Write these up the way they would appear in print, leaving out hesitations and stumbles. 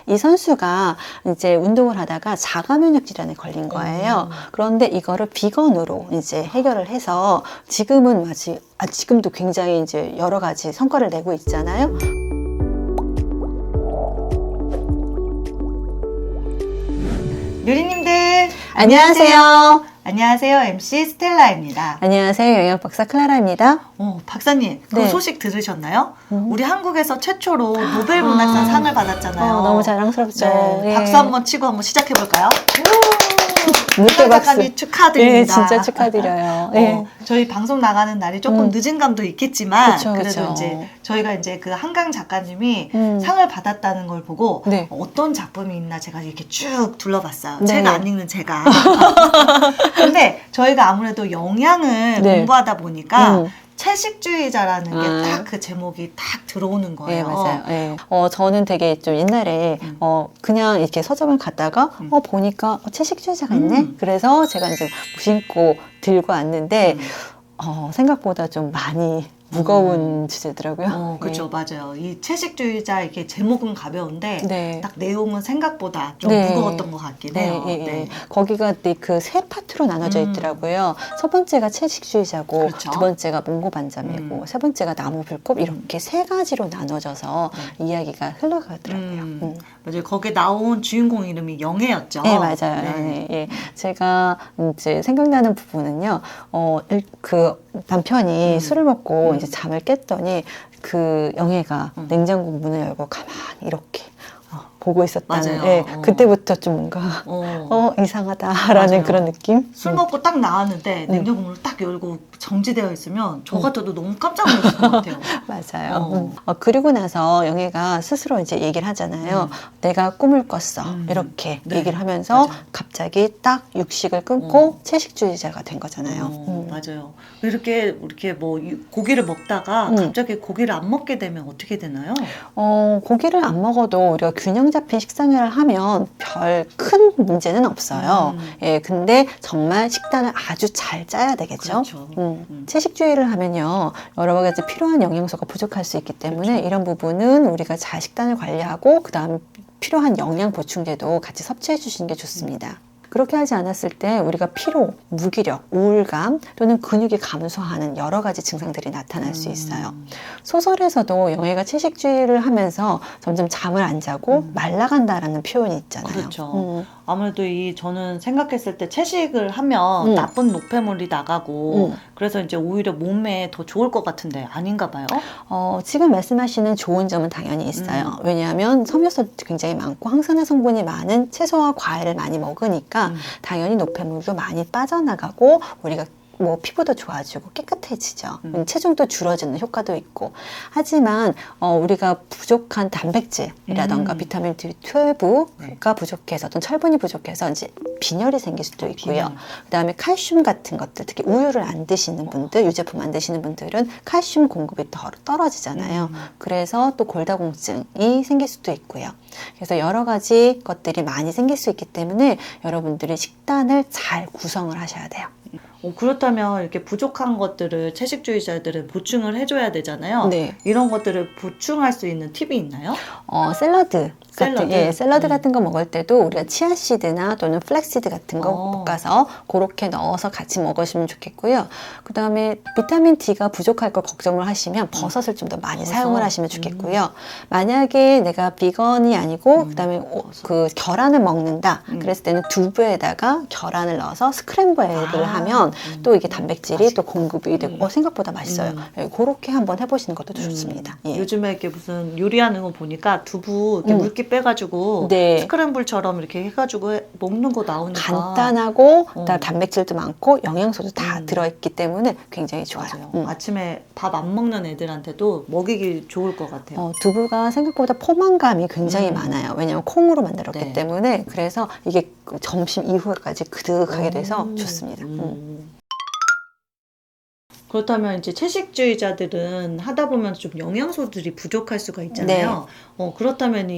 이 선수가 이제 운동을 하다가 자가 면역 질환에 걸린 거예요. 그런데 이거를 비건으로 이제 해결을 해서 지금은 지금도 굉장히 이제 여러 가지 성과를 내고 있잖아요. 유리님들 안녕하세요. 안녕하세요. MC 스텔라입니다. 안녕하세요. 영양 박사 클라라입니다. 박사님, 그 네. 소식 들으셨나요? 우리 한국에서 최초로 노벨 문학상 상을 받았잖아요. 너무 자랑스럽죠. 네, 예. 박수 한번 치고 한번 시작해 볼까요? 늦게 박수. 작가님 축하드립니다. 네, 진짜 축하드려요. 네. 저희 방송 나가는 날이 조금 늦은 감도 있겠지만 그쵸, 그래도 그쵸. 이제 저희가 이제 그 한강 작가님이 음. 상을 받았다는 걸 보고 네. 어떤 작품이 있나 제가 이렇게 쭉 둘러봤어요. 네. 제가 안 읽는 제가. 근데 저희가 아무래도 영양을 네. 공부하다 보니까 음. 채식주의자라는 게 아. 딱 그 제목이 딱 들어오는 네, 거예요. 맞아요. 네. 저는 되게 좀 옛날에, 그냥 이렇게 서점을 갔다가, 보니까 채식주의자가 있네? 그래서 제가 이제 무심코 들고 왔는데, 생각보다 좀 많이 무거운 주제더라고요. 그렇죠, 맞아요. 이 채식주의자 이렇게 제목은 가벼운데 네. 딱 내용은 생각보다 좀 네. 무거웠던 것 같긴 해요. 네, 예, 예. 네. 거기가 그 세 파트로 나눠져 있더라고요. 첫 번째가 채식주의자고, 그렇죠. 두 번째가 몽고반점이고, 세 번째가 나무불꽃, 이렇게 세 가지로 나눠져서 이야기가 흘러가더라고요. 맞아요. 거기에 나온 주인공 이름이 영애였죠. 네, 맞아요. 네. 네, 예. 제가 이제 생각나는 부분은요, 그 남편이 술을 먹고 이제 잠을 깼더니 그 영애가 냉장고 문을 열고 가만히 이렇게 보고 있었다는, 맞아요. 예, 그때부터 좀 뭔가, 이상하다라는 맞아요. 그런 느낌? 술 먹고 딱 나왔는데 냉장고 문을 딱 열고 정지되어 있으면 저 같아도 너무 깜짝 놀랐을 것 같아요. 맞아요. 그리고 나서 영애가 스스로 이제 얘기를 하잖아요. 내가 꿈을 꿨어. 이렇게 네. 얘기를 하면서 맞아요. 갑자기 딱 육식을 끊고 채식주의자가 된 거잖아요. 맞아요. 이렇게 뭐 고기를 먹다가 갑자기 고기를 안 먹게 되면 어떻게 되나요? 고기를 안 먹어도 우리가 균형 잡힌 식생활을 하면 별 큰 문제는 없어요. 예, 근데 정말 식단을 아주 잘 짜야 되겠죠. 그렇죠. 채식주의를 하면요, 여러 가지 필요한 영양소가 부족할 수 있기 때문에 그렇죠. 이런 부분은 우리가 잘 식단을 관리하고 그다음 필요한 영양 보충제도 같이 섭취해 주시는 게 좋습니다. 그렇게 하지 않았을 때 우리가 피로, 무기력, 우울감 또는 근육이 감소하는 여러 가지 증상들이 나타날 수 있어요. 소설에서도 영애가 채식주의를 하면서 점점 잠을 안 자고 말라간다라는 표현이 있잖아요. 그렇죠. 아무래도 저는 생각했을 때 채식을 하면 나쁜 노폐물이 나가고 그래서 이제 오히려 몸에 더 좋을 것 같은데 아닌가 봐요. 지금 말씀하시는 좋은 점은 당연히 있어요. 왜냐하면 섬유소도 굉장히 많고 항산화 성분이 많은 채소와 과일을 많이 먹으니까 당연히 노폐물도 많이 빠져나가고 우리가 뭐 피부도 좋아지고 깨끗해지죠. 체중도 줄어지는 효과도 있고. 하지만 우리가 부족한 단백질이라던가 비타민 B12가 부족해서 또는 철분이 부족해서 이제 빈혈이 생길 수도 있고요. 그다음에 칼슘 같은 것들, 특히 우유를 안 드시는 분들, 유제품 안 드시는 분들은 칼슘 공급이 더 떨어지잖아요. 그래서 또 골다공증이 생길 수도 있고요. 그래서 여러 가지 것들이 많이 생길 수 있기 때문에 여러분들이 식단을 잘 구성을 하셔야 돼요. 그렇다면 이렇게 부족한 것들을 채식주의자들은 보충을 해줘야 되잖아요. 네. 이런 것들을 보충할 수 있는 팁이 있나요? 샐러드 샐러드? 샐러드 같은 거 먹을 때도 우리가 치아씨드나 또는 플렉시드 같은 거 볶아서 그렇게 넣어서 같이 먹으시면 좋겠고요. 그 다음에 비타민 D가 부족할 걸 걱정을 하시면 버섯을 좀 더 많이 사용을 하시면 좋겠고요. 만약에 내가 비건이 아니고 그 다음에 그 계란을 먹는다 그랬을 때는 두부에다가 계란을 넣어서 스크램블 에그를 하면 또 이게 단백질이 또 공급이 되고 생각보다 맛있어요. 그렇게 한번 해보시는 것도 좋습니다. 예. 요즘에 이렇게 무슨 요리하는 거 보니까 두부 이렇게 물기 빼가지고 네. 스크램블처럼 이렇게 해가지고 먹는 거 나오니까 간단하고 그다음 단백질도 많고 영양소도 다 들어있기 때문에 굉장히 좋아요. 아침에 밥 안 먹는 애들한테도 먹이기 좋을 것 같아요. 두부가 생각보다 포만감이 굉장히 많아요. 왜냐하면 콩으로 만들었기 네. 때문에 그래서 이게 점심 이후까지 그득하게 돼서 좋습니다. 그렇다면 이제 채식주의자들은 하다 보면 좀 영양소들이 부족할 수가 있잖아요. 그렇다면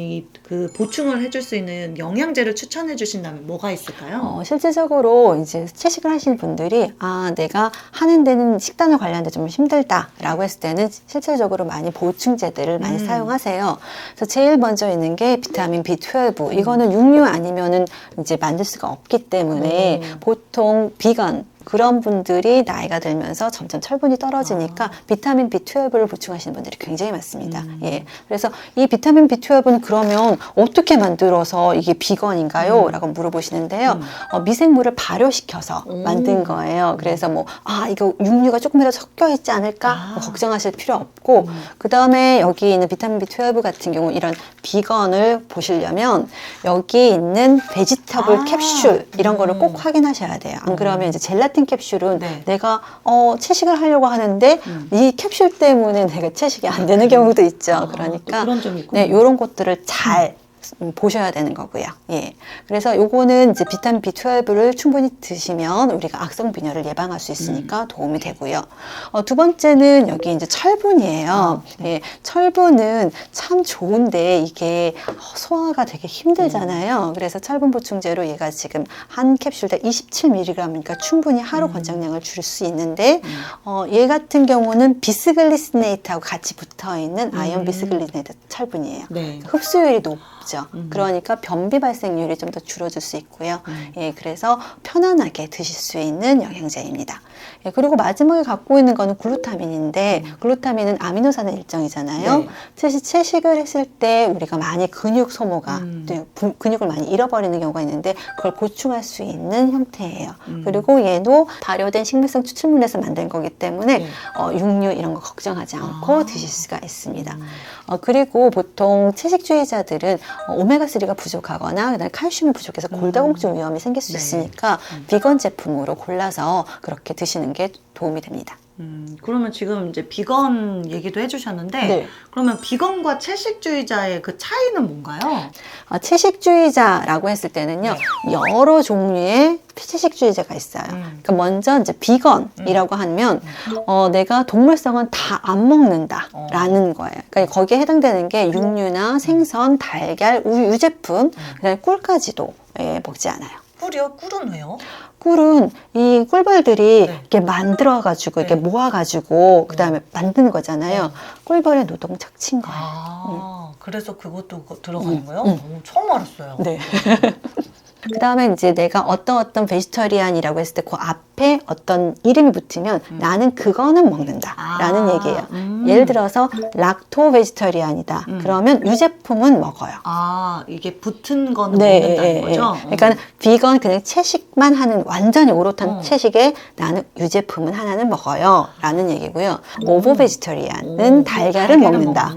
그 보충을 해줄 수 있는 영양제를 추천해 주신다면 뭐가 있을까요? 실질적으로 이제 채식을 하시는 분들이 내가 하는 데는 식단을 관리하는데 좀 힘들다라고 했을 때는 실질적으로 많이 보충제들을 많이 사용하세요. 그래서 제일 먼저 있는 게 비타민 B12. 이거는 육류 아니면은 이제 만들 수가 없기 때문에 보통 비건 그런 분들이 나이가 들면서 점점 철분이 떨어지니까 비타민 B12를 보충하시는 분들이 굉장히 많습니다. 예. 그래서 이 비타민 B12는 그러면 어떻게 만들어서 이게 비건인가요? 라고 물어보시는데요. 미생물을 발효시켜서 만든 거예요. 그래서 이거 육류가 조금이라도 섞여 있지 않을까? 걱정하실 필요 없고, 그 다음에 여기 있는 비타민 B12 같은 경우 이런 비건을 보시려면 여기 있는 베지터블 캡슐 이런 거를 꼭 확인하셔야 돼요. 안 그러면 이제 젤라틴 캡슐은 내가 채식을 하려고 하는데 이 캡슐 때문에 내가 채식이 안 되는 경우도 있죠. 그러니까 그런 점이 있군요. 이런 것들을 잘 보셔야 되는 거고요. 예. 그래서 요거는 이제 비타민 B12를 충분히 드시면 우리가 악성 빈혈을 예방할 수 있으니까 도움이 되고요. 두 번째는 여기 이제 철분이에요. 예. 철분은 참 좋은데 이게 소화가 되게 힘들잖아요. 그래서 철분 보충제로 얘가 지금 한 캡슐당 27mg이니까 충분히 하루 권장량을 줄일 수 있는데 얘 같은 경우는 비스글리시네이트하고 같이 붙어 있는 아연 비스글리시네이트 철분이에요. 흡수율이 높죠. 그러니까 변비 발생률이 좀 더 줄어들 수 있고요. 예, 그래서 편안하게 드실 수 있는 영양제입니다. 예, 그리고 마지막에 갖고 있는 거는 글루타민인데 글루타민은 아미노산의 일정이잖아요. 채식을 했을 때 우리가 많이 근육 소모가 근육을 많이 잃어버리는 경우가 있는데 그걸 보충할 수 있는 형태예요. 그리고 얘도 발효된 식물성 추출물에서 만든 거기 때문에 육류 이런 거 걱정하지 않고 드실 수가 있습니다. 그리고 보통 채식주의자들은 오메가3가 부족하거나 그다음에 칼슘이 부족해서 골다공증 위험이 생길 수 있으니까 비건 제품으로 골라서 그렇게 드시는 게 도움이 됩니다. 그러면 지금 이제 비건 얘기도 해주셨는데 그러면 비건과 채식주의자의 그 차이는 뭔가요? 채식주의자라고 했을 때는요 여러 종류의 채식주의자가 있어요. 그러니까 먼저 이제 비건이라고 하면 내가 동물성은 다 안 먹는다라는 거예요. 그러니까 거기에 해당되는 게 육류나 생선, 달걀, 우유, 유제품, 그다음에 꿀까지도 먹지 않아요. 꿀이요? 꿀은 왜요? 꿀은 이 꿀벌들이 이렇게 만들어가지고 이렇게 모아가지고 그 다음에 만드는 거잖아요. 꿀벌의 노동 착취인 거예요. 그래서 그것도 들어가는 거예요? 처음 알았어요. 네. 그 다음에 이제 내가 어떤 베지터리안이라고 했을 때 그 앞에 어떤 이름이 붙으면 나는 그거는 먹는다 라는 얘기예요. 예를 들어서 락토 베지터리안이다. 그러면 유제품은 먹어요. 이게 붙은 거는 먹는다는 거죠? 그러니까 비건 그냥 채식만 하는 완전히 오롯한 채식에 나는 유제품은 하나는 먹어요 라는 얘기고요. 오보 베지터리안은 달걀을 먹는다.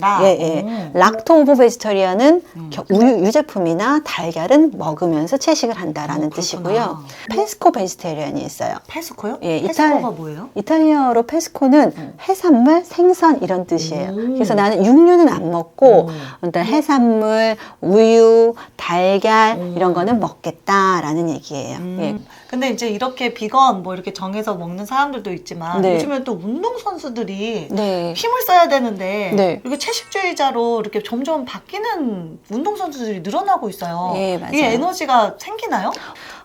락토 오보 베지터리안은 우유 유제품이나 달걀은 먹으면서 채식을 한다라는 뜻이고요. 페스코 베지테리안이 있어요. 페스코요? 예, 페스코가 뭐예요? 이탈리아어로 페스코는 해산물, 생선 이런 뜻이에요. 그래서 나는 육류는 안 먹고 일단 해산물, 우유, 달걀 이런 거는 먹겠다라는 얘기예요. 예. 근데 이제 이렇게 비건 뭐 이렇게 정해서 먹는 사람들도 있지만 요즘에 또 운동선수들이 힘을 써야 되는데 이렇게 채식주의자로 이렇게 점점 바뀌는 운동선수들이 늘어나고 있어요. 맞아요. 이게 에너지가 생기나요?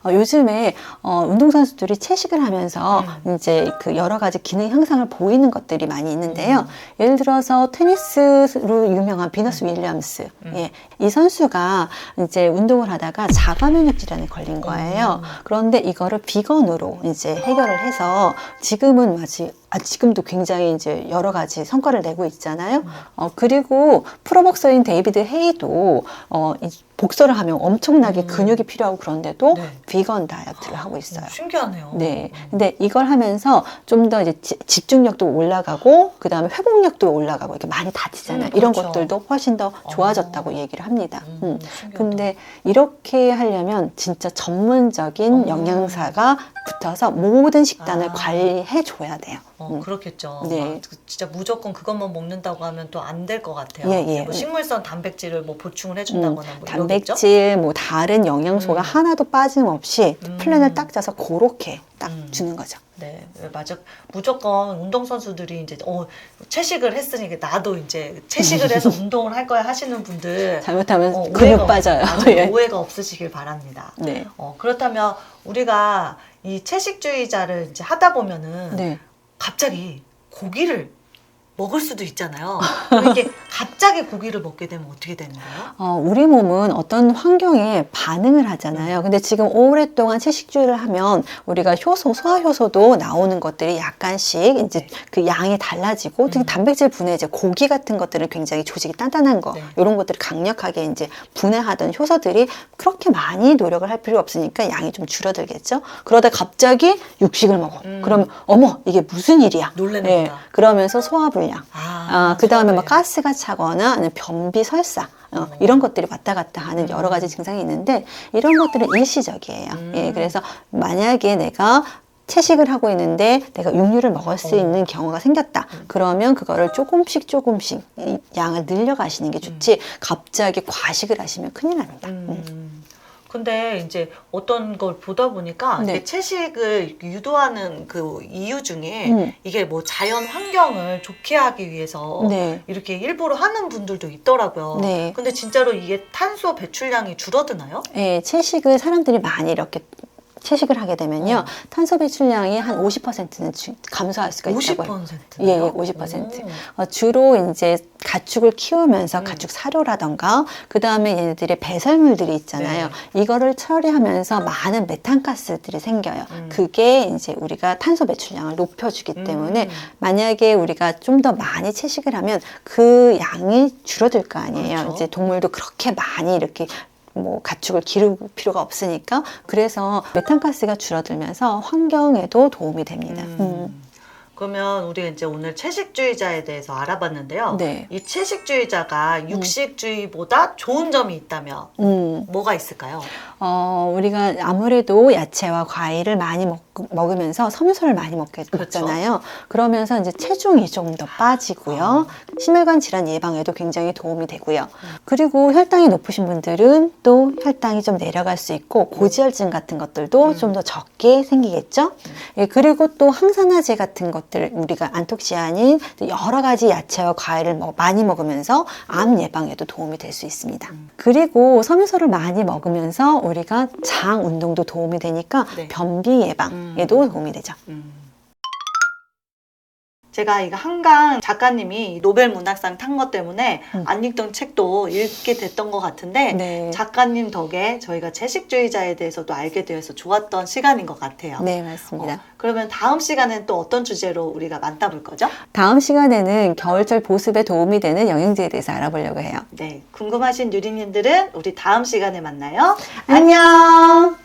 요즘에 운동선수들이 채식을 하면서 이제 그 여러 가지 기능 향상을 보이는 것들이 많이 있는데요. 예를 들어서 테니스로 유명한 비너스 윌리엄스. 이 선수가 이제 운동을 하다가 자가면역 질환에 걸린 거예요. 그런데 이거를 비건으로 이제 해결을 해서 지금은 지금도 굉장히 이제 여러 가지 성과를 내고 있잖아요. 그리고 프로복서인 데이비드 헤이도 복서를 하면 엄청나게 근육이 필요하고 그런데도 비건 다이어트를 하고 있어요. 신기하네요. 근데 이걸 하면서 좀 더 이제 집중력도 올라가고 그 다음에 회복력도 올라가고 이렇게 많이 다치잖아요. 이런 것들도 훨씬 더 좋아졌다고 얘기를 합니다. 근데 이렇게 하려면 진짜 전문적인 영양사가 붙어서 모든 식단을 관리해 줘야 돼요. 그렇겠죠. 네. 진짜 무조건 그것만 먹는다고 하면 또 안 될 것 같아요. 예, 예. 뭐 식물성 단백질을 뭐 보충을 해준다거나 뭐 단백질, 뭐 다른 영양소가 하나도 빠짐없이 플랜을 딱 짜서 그렇게 딱 주는 거죠. 네, 맞아. 무조건 운동선수들이 이제, 채식을 했으니까 나도 이제 채식을 해서 운동을 할 거야 하시는 분들. 잘못하면 근육 빠져요. 예. 오해가 없으시길 바랍니다. 네. 그렇다면 우리가 이 채식주의자를 이제 하다 보면은 네. 갑자기 고기를 먹을 수도 있잖아요. 이게 갑자기 고기를 먹게 되면 어떻게 되는 거예요? 우리 몸은 어떤 환경에 반응을 하잖아요. 근데 지금 오랫동안 채식주의를 하면 우리가 효소, 소화효소도 나오는 것들이 약간씩 이제 그 양이 달라지고 특히 단백질 분해 이제 고기 같은 것들은 굉장히 조직이 단단한 거 이런 것들을 강력하게 이제 분해하던 효소들이 그렇게 많이 노력을 할 필요 없으니까 양이 좀 줄어들겠죠. 그러다 갑자기 육식을 먹어. 그러면 어머 이게 무슨 일이야? 놀래는 거다. 그러면서 소화불량. 그 다음에 막 가스가 차거나 아니면 변비, 설사 이런 것들이 왔다 갔다 하는 여러 가지 증상이 있는데 이런 것들은 일시적이에요. 예, 그래서 만약에 내가 채식을 하고 있는데 내가 육류를 먹을 수 있는 경우가 생겼다. 그러면 그거를 조금씩 양을 늘려가시는 게 좋지 갑자기 과식을 하시면 큰일 납니다. 근데 이제 어떤 걸 보다 보니까 이게 채식을 유도하는 그 이유 중에 이게 뭐 자연 환경을 좋게 하기 위해서 이렇게 일부러 하는 분들도 있더라고요. 근데 진짜로 이게 탄소 배출량이 줄어드나요? 네, 채식을 사람들이 많이 이렇게 채식을 하게 되면요. 탄소 배출량이 한 50%는 감소할 수가 있다고요. 50%? 예, 50%. 주로 이제 가축을 키우면서 가축 사료라던가 그다음에 얘네들의 배설물들이 있잖아요. 이거를 처리하면서 많은 메탄가스들이 생겨요. 그게 이제 우리가 탄소 배출량을 높여주기 때문에 만약에 우리가 좀 더 많이 채식을 하면 그 양이 줄어들 거 아니에요. 그렇죠. 이제 동물도 그렇게 많이 이렇게 뭐 가축을 기를 필요가 없으니까 그래서 메탄가스가 줄어들면서 환경에도 도움이 됩니다. 그러면 우리 이제 오늘 채식주의자에 대해서 알아봤는데요. 이 채식주의자가 육식주의보다 좋은 점이 있다면 뭐가 있을까요? 우리가 아무래도 야채와 과일을 많이 먹으면서 섬유소를 많이 먹잖아요. 그러면서 이제 체중이 조금 더 빠지고요. 심혈관 질환 예방에도 굉장히 도움이 되고요. 그리고 혈당이 높으신 분들은 또 혈당이 좀 내려갈 수 있고 고지혈증 같은 것들도 좀 더 적게 생기겠죠. 예, 그리고 또 항산화제 같은 것들 우리가 안톡시아닌 여러 가지 야채와 과일을 많이 먹으면서 암 예방에도 도움이 될 수 있습니다. 그리고 섬유소를 많이 먹으면서 우리가 장 운동도 도움이 되니까 변비 예방에도 도움이 되죠. 제가 이거 한강 작가님이 노벨 문학상 탄 것 때문에 안 읽던 책도 읽게 됐던 것 같은데 작가님 덕에 저희가 채식주의자에 대해서도 알게 되어서 좋았던 시간인 것 같아요. 네, 맞습니다. 그러면 다음 시간엔 또 어떤 주제로 우리가 만나볼 거죠? 다음 시간에는 겨울철 보습에 도움이 되는 영양제에 대해서 알아보려고 해요. 네, 궁금하신 유리님들은 우리 다음 시간에 만나요. 안녕!